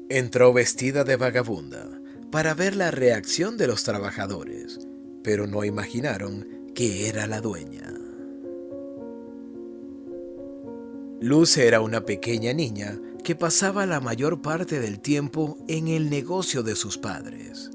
Entró vestida de vagabunda para ver la reacción de los trabajadores, pero no imaginaron que era la dueña. Luz era una pequeña niña que pasaba la mayor parte del tiempo en el negocio de sus padres.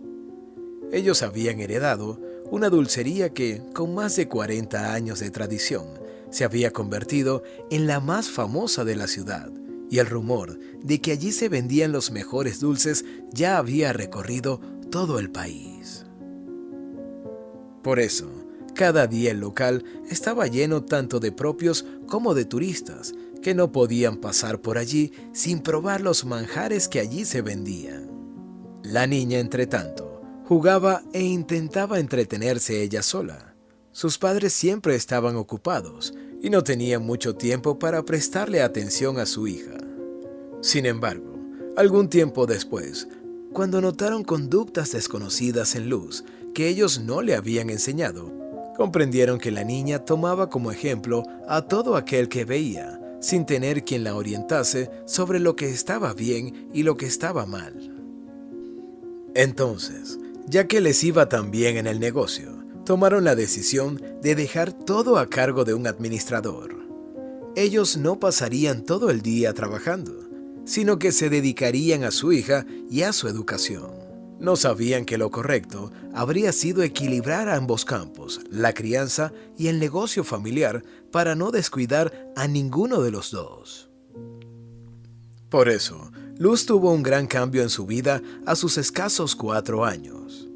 Ellos habían heredado una dulcería que, con más de 40 años de tradición, se había convertido en la más famosa de la ciudad, y el rumor de que allí se vendían los mejores dulces ya había recorrido todo el país. Por eso, cada día el local estaba lleno tanto de propios como de turistas, que no podían pasar por allí sin probar los manjares que allí se vendían. La niña, entre tanto, jugaba e intentaba entretenerse ella sola. Sus padres siempre estaban ocupados y no tenían mucho tiempo para prestarle atención a su hija. Sin embargo, algún tiempo después, cuando notaron conductas desconocidas en Luz que ellos no le habían enseñado, comprendieron que la niña tomaba como ejemplo a todo aquel que veía, sin tener quien la orientase sobre lo que estaba bien y lo que estaba mal. Entonces, ya que les iba tan bien en el negocio, tomaron la decisión de dejar todo a cargo de un administrador. Ellos no pasarían todo el día trabajando, sino que se dedicarían a su hija y a su educación. No sabían que lo correcto habría sido equilibrar ambos campos, la crianza y el negocio familiar, para no descuidar a ninguno de los dos. Por eso, Luz tuvo un gran cambio en su vida a sus escasos 4 años.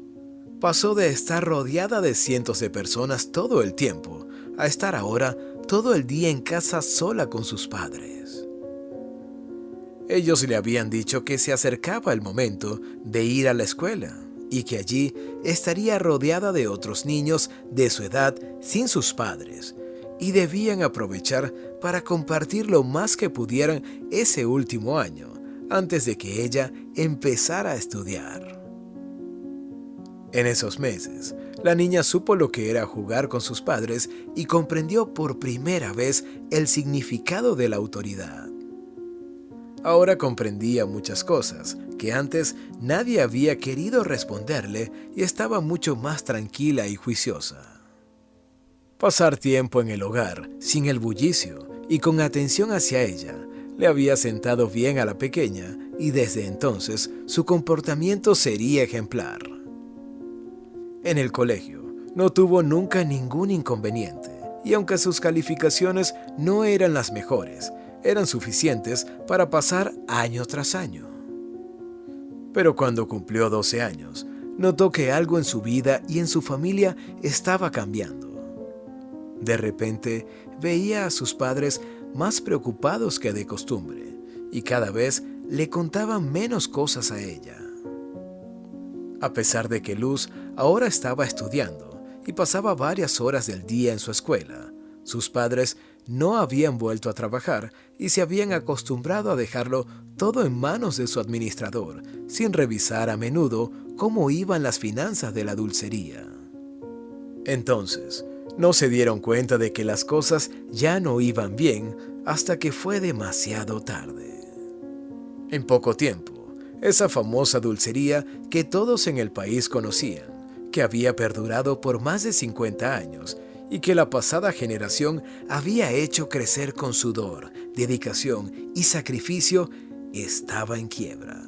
Pasó de estar rodeada de cientos de personas todo el tiempo a estar ahora todo el día en casa sola con sus padres. Ellos le habían dicho que se acercaba el momento de ir a la escuela y que allí estaría rodeada de otros niños de su edad sin sus padres, y debían aprovechar para compartir lo más que pudieran ese último año antes de que ella empezara a estudiar. En esos meses, la niña supo lo que era jugar con sus padres y comprendió por primera vez el significado de la autoridad. Ahora comprendía muchas cosas que antes nadie había querido responderle y estaba mucho más tranquila y juiciosa. Pasar tiempo en el hogar, sin el bullicio y con atención hacia ella, le había sentado bien a la pequeña y desde entonces su comportamiento sería ejemplar. En el colegio no tuvo nunca ningún inconveniente y aunque sus calificaciones no eran las mejores, eran suficientes para pasar año tras año. Pero cuando cumplió 12 años, notó que algo en su vida y en su familia estaba cambiando. De repente, veía a sus padres más preocupados que de costumbre y cada vez le contaban menos cosas a ella. A pesar de que Luz ahora estaba estudiando y pasaba varias horas del día en su escuela, sus padres no habían vuelto a trabajar y se habían acostumbrado a dejarlo todo en manos de su administrador, sin revisar a menudo cómo iban las finanzas de la dulcería. Entonces, no se dieron cuenta de que las cosas ya no iban bien hasta que fue demasiado tarde. En poco tiempo, esa famosa dulcería que todos en el país conocían, que había perdurado por más de 50 años y que la pasada generación había hecho crecer con sudor, dedicación y sacrificio, estaba en quiebra.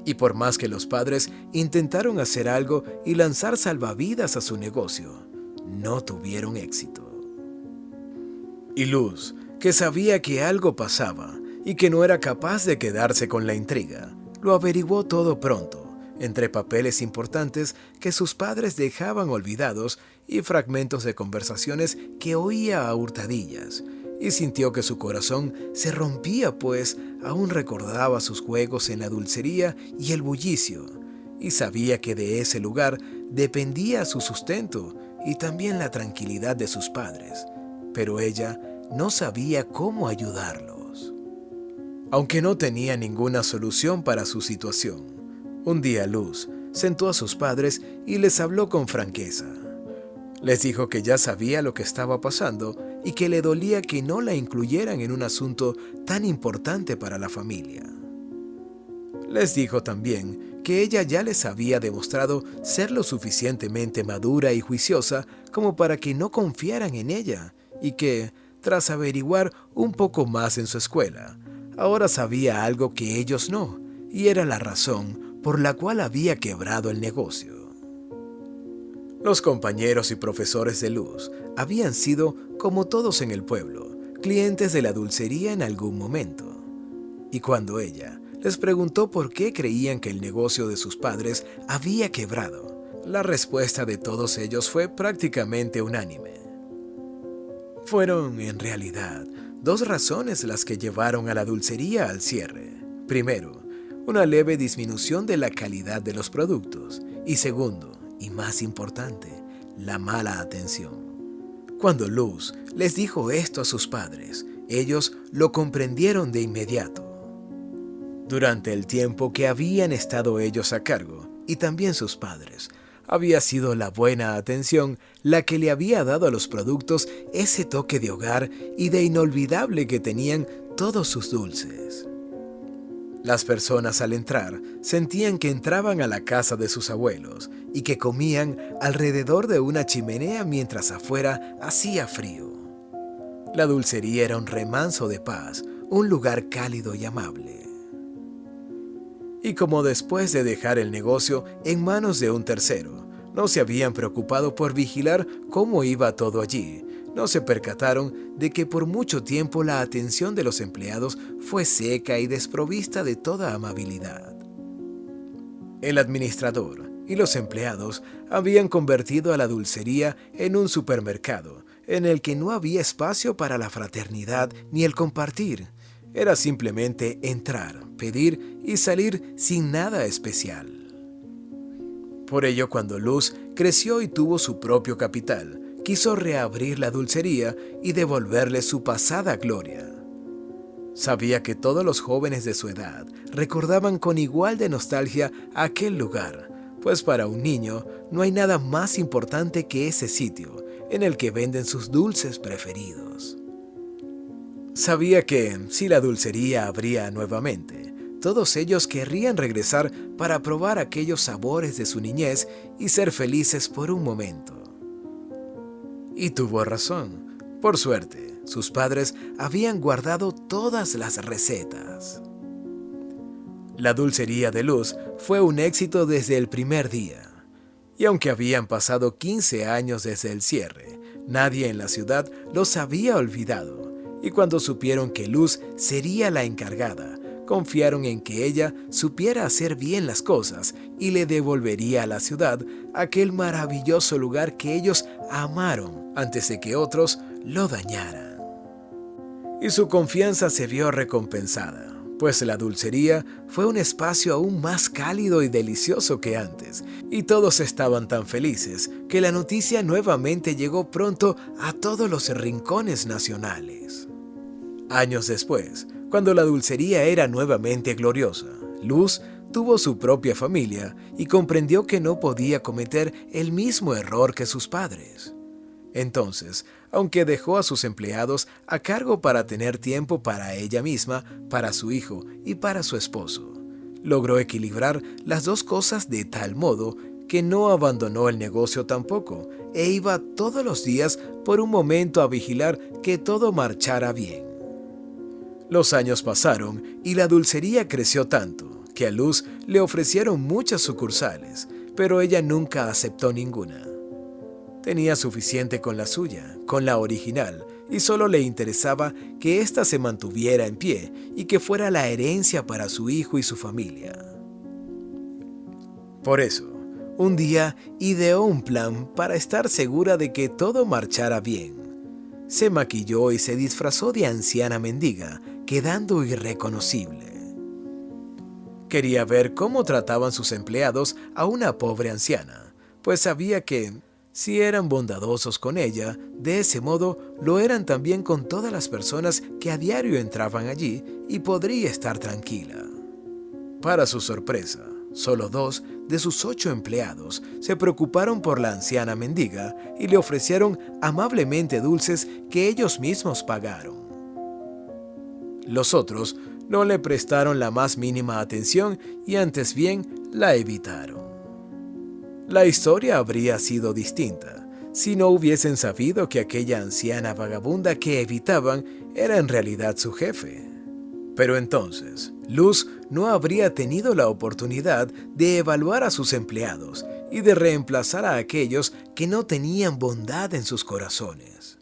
Y por más que los padres intentaron hacer algo y lanzar salvavidas a su negocio, no tuvieron éxito. Y Luz, que sabía que algo pasaba y que no era capaz de quedarse con la intriga, lo averiguó todo pronto, entre papeles importantes que sus padres dejaban olvidados y fragmentos de conversaciones que oía a hurtadillas, y sintió que su corazón se rompía, pues aún recordaba sus juegos en la dulcería y el bullicio, y sabía que de ese lugar dependía su sustento y también la tranquilidad de sus padres, pero ella no sabía cómo ayudarlos. Aunque no tenía ninguna solución para su situación, un día Luz sentó a sus padres y les habló con franqueza. Les dijo que ya sabía lo que estaba pasando y que le dolía que no la incluyeran en un asunto tan importante para la familia. Les dijo también que ella ya les había demostrado ser lo suficientemente madura y juiciosa como para que no confiaran en ella y que, tras averiguar un poco más en su escuela, ahora sabía algo que ellos no, y era la razón por la cual había quebrado el negocio. Los compañeros y profesores de Luz habían sido, como todos en el pueblo, clientes de la dulcería en algún momento. Y cuando ella les preguntó por qué creían que el negocio de sus padres había quebrado, la respuesta de todos ellos fue prácticamente unánime. Fueron, en realidad, dos razones las que llevaron a la dulcería al cierre. Primero, una leve disminución de la calidad de los productos. Y segundo, y más importante, la mala atención. Cuando Luz les dijo esto a sus padres, ellos lo comprendieron de inmediato. Durante el tiempo que habían estado ellos a cargo, y también sus padres, había sido la buena atención la que le había dado a los productos ese toque de hogar y de inolvidable que tenían todos sus dulces. Las personas al entrar sentían que entraban a la casa de sus abuelos y que comían alrededor de una chimenea mientras afuera hacía frío. La dulcería era un remanso de paz, un lugar cálido y amable. Y como después de dejar el negocio en manos de un tercero, no se habían preocupado por vigilar cómo iba todo allí, no se percataron de que por mucho tiempo la atención de los empleados fue seca y desprovista de toda amabilidad. El administrador y los empleados habían convertido a la dulcería en un supermercado, en el que no había espacio para la fraternidad ni el compartir. Era simplemente entrar, pedir y salir sin nada especial. Por ello, cuando Luz creció y tuvo su propio capital, quiso reabrir la dulcería y devolverle su pasada gloria. Sabía que todos los jóvenes de su edad recordaban con igual de nostalgia aquel lugar, pues para un niño no hay nada más importante que ese sitio en el que venden sus dulces preferidos. Sabía que, si la dulcería abría nuevamente, todos ellos querrían regresar para probar aquellos sabores de su niñez y ser felices por un momento. Y tuvo razón. Por suerte, sus padres habían guardado todas las recetas. La dulcería de Luz fue un éxito desde el primer día. Y aunque habían pasado 15 años desde el cierre, nadie en la ciudad los había olvidado. Y cuando supieron que Luz sería la encargada, confiaron en que ella supiera hacer bien las cosas y le devolvería a la ciudad aquel maravilloso lugar que ellos amaron antes de que otros lo dañaran. Y su confianza se vio recompensada, pues la dulcería fue un espacio aún más cálido y delicioso que antes, y todos estaban tan felices que la noticia nuevamente llegó pronto a todos los rincones nacionales. Años después, cuando la dulcería era nuevamente gloriosa, Luz tuvo su propia familia y comprendió que no podía cometer el mismo error que sus padres. Entonces, aunque dejó a sus empleados a cargo para tener tiempo para ella misma, para su hijo y para su esposo, logró equilibrar las dos cosas de tal modo que no abandonó el negocio tampoco e iba todos los días por un momento a vigilar que todo marchara bien. Los años pasaron y la dulcería creció tanto que a Luz le ofrecieron muchas sucursales, pero ella nunca aceptó ninguna. Tenía suficiente con la suya, con la original, y solo le interesaba que ésta se mantuviera en pie y que fuera la herencia para su hijo y su familia. Por eso, un día ideó un plan para estar segura de que todo marchara bien. Se maquilló y se disfrazó de anciana mendiga, quedando irreconocible. Quería ver cómo trataban sus empleados a una pobre anciana, pues sabía que, si eran bondadosos con ella, de ese modo lo eran también con todas las personas que a diario entraban allí y podría estar tranquila. Para su sorpresa, solo 2 de sus 8 empleados se preocuparon por la anciana mendiga y le ofrecieron amablemente dulces que ellos mismos pagaron. Los otros no le prestaron la más mínima atención y antes bien la evitaron. La historia habría sido distinta si no hubiesen sabido que aquella anciana vagabunda que evitaban era en realidad su jefe. Pero entonces, Luz no habría tenido la oportunidad de evaluar a sus empleados y de reemplazar a aquellos que no tenían bondad en sus corazones.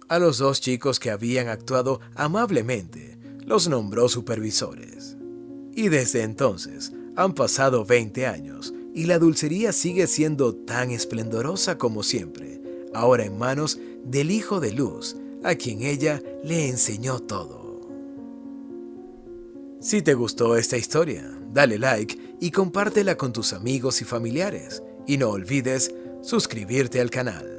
A los dos chicos que habían actuado amablemente, los nombró supervisores. Y desde entonces han pasado 20 años y la dulcería sigue siendo tan esplendorosa como siempre, ahora en manos del hijo de Luz, a quien ella le enseñó todo. Si te gustó esta historia, dale like y compártela con tus amigos y familiares. Y no olvides suscribirte al canal.